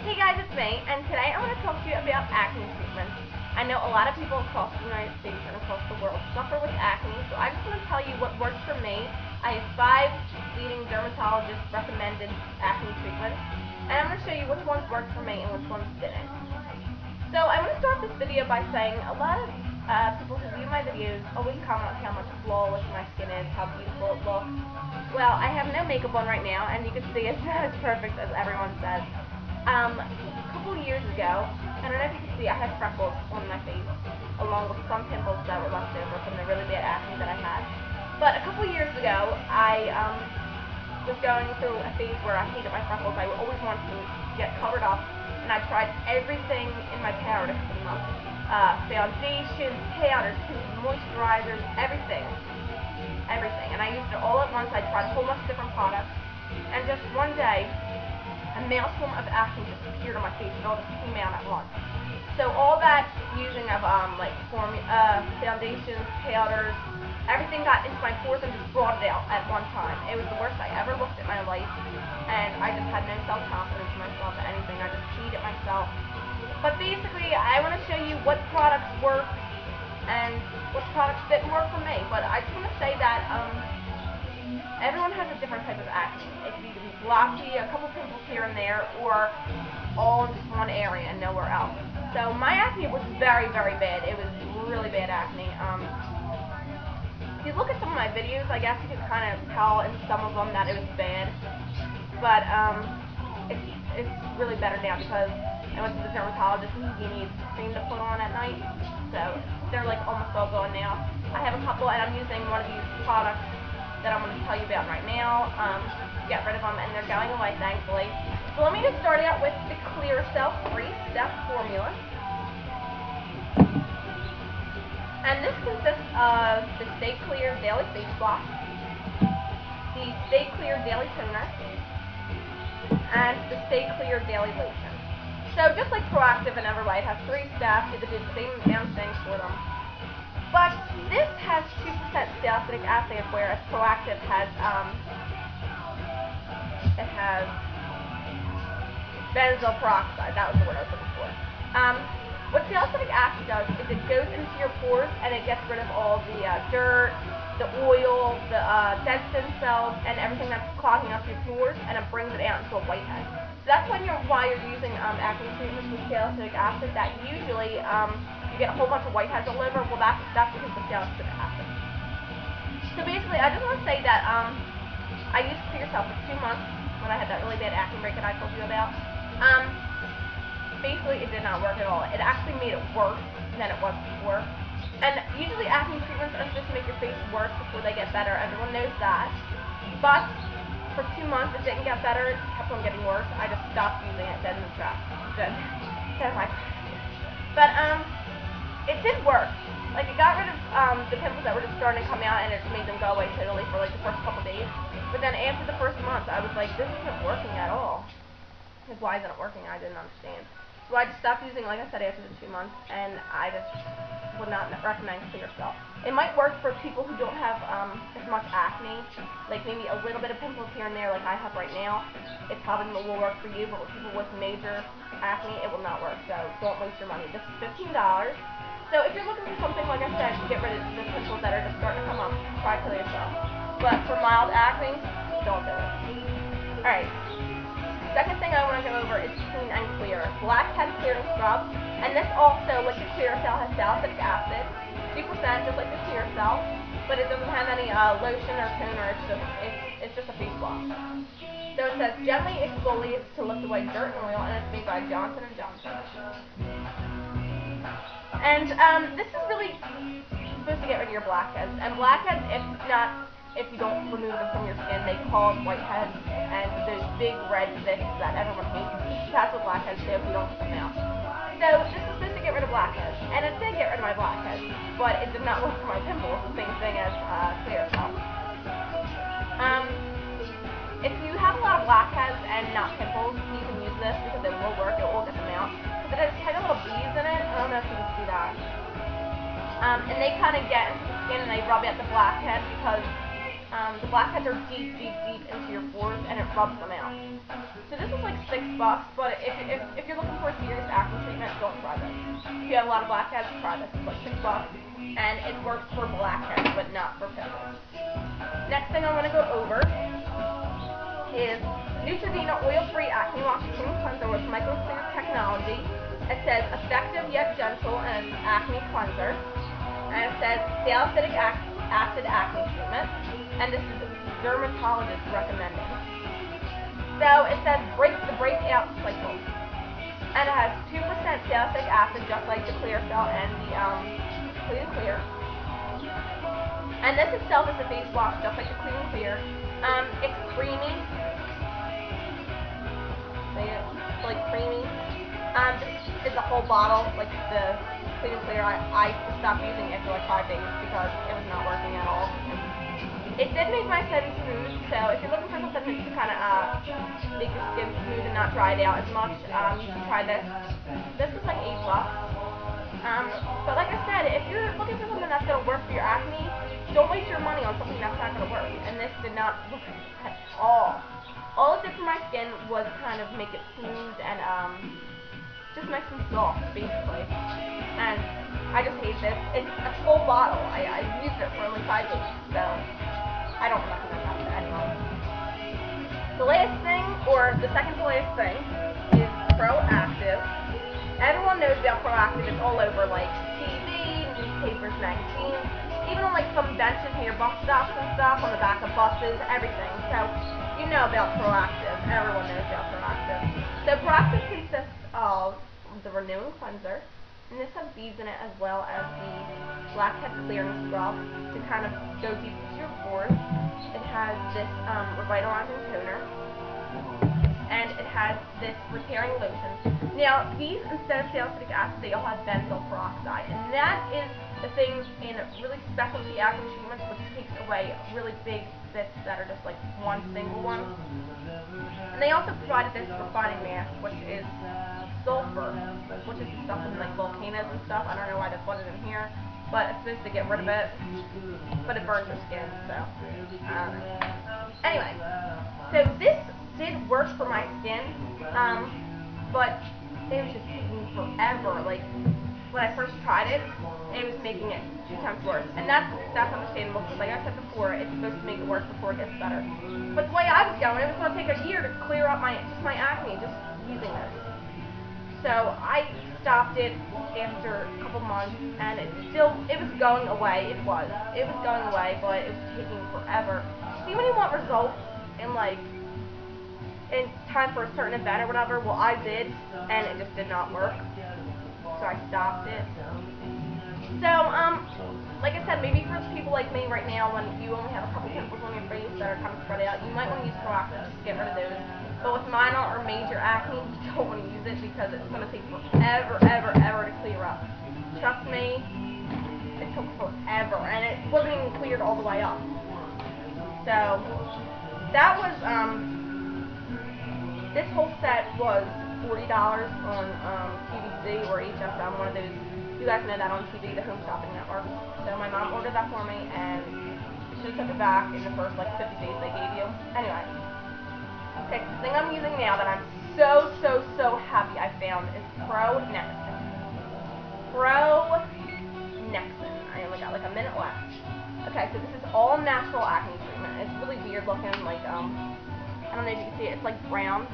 Hey guys, it's May, and today I want to talk to you about acne treatments. I know a lot of people across the United States and across the world suffer with acne, so I just want to tell you what works for me. I have 5 leading dermatologist recommended acne treatments, and I'm going to show you which ones worked for me and which ones didn't. So I want to start this video by saying a lot of people who view my videos always comment how much flawless my skin is, how beautiful it looks. Well, I have no makeup on right now, and you can see it's not as perfect as everyone says. A couple years ago, I don't know if you can see, I had freckles on my face, along with some pimples that were left over from the really bad acne that I had. But a couple years ago, I was going through a phase where I hated my freckles. I always wanted to get covered up, and I tried everything in my power to clean them up. Foundations, powders, moisturizers, everything. And I used it all at once. I tried a whole bunch of different products, and just one day, a maelstrom of acne just appeared on my face. It all just came out at once. So all that using of foundations, powders, everything got into my pores and just brought it out at one time. It was the worst I ever looked at my life, and I just had no self-confidence in myself or anything. I just hated myself. But basically, I want to show you what products work and what products didn't work for me. But I just want to say that everyone has a different type of acne. It can either be blotchy, a couple pimples here and there, or all in just one area and nowhere else. So my acne was very, very bad. It was really bad acne. If you look at some of my videos, I guess you can kind of tell in some of them that it was bad. But it's really better now because I went to the dermatologist and he gave me cream to put on at night. So they're like almost all gone now. I have a couple, and I'm using one of these products that I'm going to tell you about right now, get rid of them, and they're going away, thankfully. So let me just start out with the clearsil 3-step formula. And this consists of the Stay Clear Daily Face Wash, the Stay Clear Daily Toner, and the Stay Clear Daily Lotion. So just like Proactive in every way, it has 3 steps. You have to do the same amount of things for them. But this has 2% salicylic acid, whereas Proactive has benzoyl peroxide. That was the word I was looking for. What salicylic acid does is it goes into your pores and it gets rid of all the dirt, the oil, the dead skin cells, and everything that's clogging up your pores, and it brings it out into a whitehead. So that's why you're using acne treatments with salicylic acid. That usually you get a whole bunch of whiteheads all over. Well, that's because of the salicylic acid. So basically, I just want to say that I used clearsil for 2 months when I had that really bad acne break that I told you about. Basically, it did not work at all. It actually made it worse than it was before. And usually acne treatments are supposed to make your face worse before they get better. Everyone knows that. But for 2 months, it didn't get better. It kept on getting worse. I just stopped using it dead in the tracks. Dead in my tracks. But it did work. Like, it got rid of the pimples that were just starting to come out, and it made them go away totally for like the first couple days. But then after the first month, I was like, this isn't working at all. Like, why isn't it working? I didn't understand. So I just stopped using, like I said, after the 2 months, and I just would not recommend clearsil. It might work for people who don't have as much acne, like maybe a little bit of pimples here and there like I have right now. It probably will work for you, but with people with major acne, it will not work, so don't waste your money. This is $15. So if you're looking for something, like I said, to get rid of the pimples that are just starting to come up, try clearsil. But for mild acne, don't do it. Alright. Second thing I want to go over is Clean and Clear Blackhead Clearing Scrub, and this also, like the clearsil, has salicylic acid, 2% just like the clearsil, but it doesn't have any lotion or toner. It's just a face wash. So it says gently exfoliates to lift away dirt and oil, and it's made by Johnson & Johnson. And this is really supposed to get rid of your blackheads. And blackheads, if you don't remove them from your skin, they cause whiteheads and those big red zits that everyone hates. That's what blackheads do if you don't get them out. So this is supposed to get rid of blackheads, and it did get rid of my blackheads, but it did not work for my pimples. The same thing as clearsil. If you have a lot of blackheads and not pimples, you can use this because it will work. It will get them out. Because it has tiny little beads in it. I don't know if you can see that. And they kind of get into the skin and they rub out the blackhead because the blackheads are deep into your pores, and it rubs them out. So this is like $6 $6, but if you're looking for a serious acne treatment, don't try this. If you have a lot of blackheads, try this. It's like $6, and it works for blackheads, but not for pimples. Next thing I want to go over is Neutrogena Oil-Free Acne Wash Cream Cleanser with Microclear Technology. It says effective yet gentle and acne cleanser. And it says salicylic acid acne treatment. And this is dermatologist recommended. So it says break the breakout cycle. And it has 2% salicylic acid, just like the clearsil and the Clean and Clear. And this itself is a face wash, just like the Clean and Clear. It's creamy. It's like creamy. This is a whole bottle, like the Clean and Clear. I stopped using it for like 5 days because it was not working at all. It did make my skin smooth, so if you're looking for something to kind of make your skin smooth and not dry it out as much, you should try this. This was like $8. But like I said, if you're looking for something that's going to work for your acne, don't waste your money on something that's not going to work. And this did not work at all. All it did for my skin was kind of make it smooth and just nice and soft, basically. And I just hate this. It's a full bottle. I used it for only 5 days, so I don't recommend that to anyone. The last thing, or the second to last thing, is Proactive. Everyone knows about Proactive. It's all over, like TV, newspapers, magazines, even on like some benches near bus stops and stuff, on the back of buses, everything. So you know about Proactive. Everyone knows about Proactive. So Proactive consists of the renewing cleanser, and this has beads in it as well as the blackhead clearing scrub to kind of go deep into your pores. It has this revitalizing toner, and it has this repairing lotion. Now, these, instead of salicylic acid, they all have benzoyl peroxide, and that is the thing in really specialty acne treatments, which takes away really big bits that are just like one single one. And they also provided this refining mask, which is sulfur, which is stuff in like volcanoes and stuff. I don't know why they put it in here, but it's supposed to get rid of it, but it burns your skin, so anyway, so this did work for my skin, but it was just taking forever. Like when I first tried it, it was making it 2 times worse, and that's understandable because, like I said before, it's supposed to make it worse before it gets better. But the way I was going, it was going to take a year to clear up my acne just using this. So I stopped it after a couple months, and it was going away. It was going away, but it was taking forever. See, when you want results in time for a certain event or whatever, well, I did, and it just did not work. So I stopped it. So, like I said, maybe for people like me right now, when you only have a couple pimples on your face that are kind of spread out, you might want to use Proactive just to get rid of those. But with minor or major acne, you don't want to use it because it's going to take forever, ever to clear up. Trust me, it took forever, and it wasn't even cleared all the way up. So, that was, this whole set was $40 on QVC or HSM, one of those. You guys know that on TV, the Home Shopping Network. So my mom ordered that for me, and she took it back in the first like 50 days they gave you. Anyway, okay, the thing I'm using now that I'm so happy I found is Pro-Nexin. Pro-Nexin. I only got like a minute left. Okay, so this is all natural acne treatment. It's really weird looking, like I don't know if you can see it. It's like brown,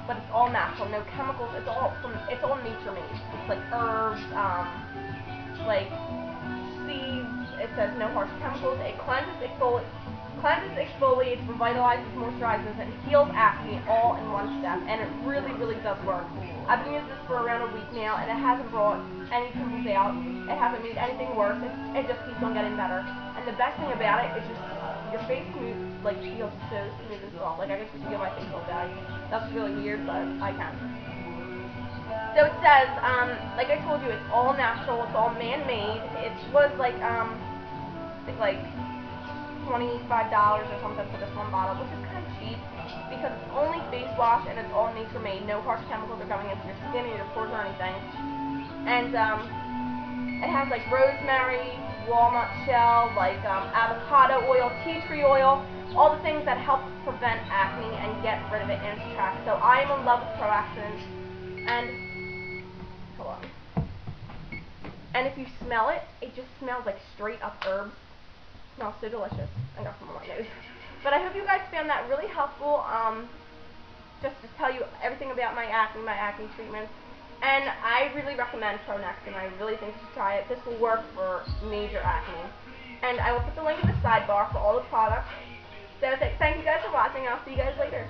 but it's all natural, no chemicals. It's all nature made. It's like herbs, like seeds. It says no harsh chemicals. It cleanses, exfoliates, revitalizes, moisturizes, and heals acne all in one step. And it really does work. I've been using this for around a week now, and it hasn't brought any pimples out. It hasn't made anything worse. It just keeps on getting better. And the best thing about it is just your face feels so smooth and soft. Like I just feel my face all day. That's really weird, but I can. So it says, like I told you, it's all natural, it's all man-made. It was like, I think like $25 or something for this one bottle, which is kind of cheap because it's only face wash and it's all nature-made. No harsh chemicals are going into your skin or your pores or anything. And It has like rosemary, walnut shell, like avocado oil, tea tree oil, all the things that help prevent acne and get rid of it in its tracks. So I am in love with ProAction, and hold on. And if you smell it, it just smells like straight up herbs. It smells so delicious. I got some on my nose. But I hope you guys found that really helpful. Just to tell you everything about my acne treatments. And I really recommend ProNext, and I really think you should try it. This will work for major acne. And I will put the link in the sidebar for all the products. So thank you guys for watching. I'll see you guys later.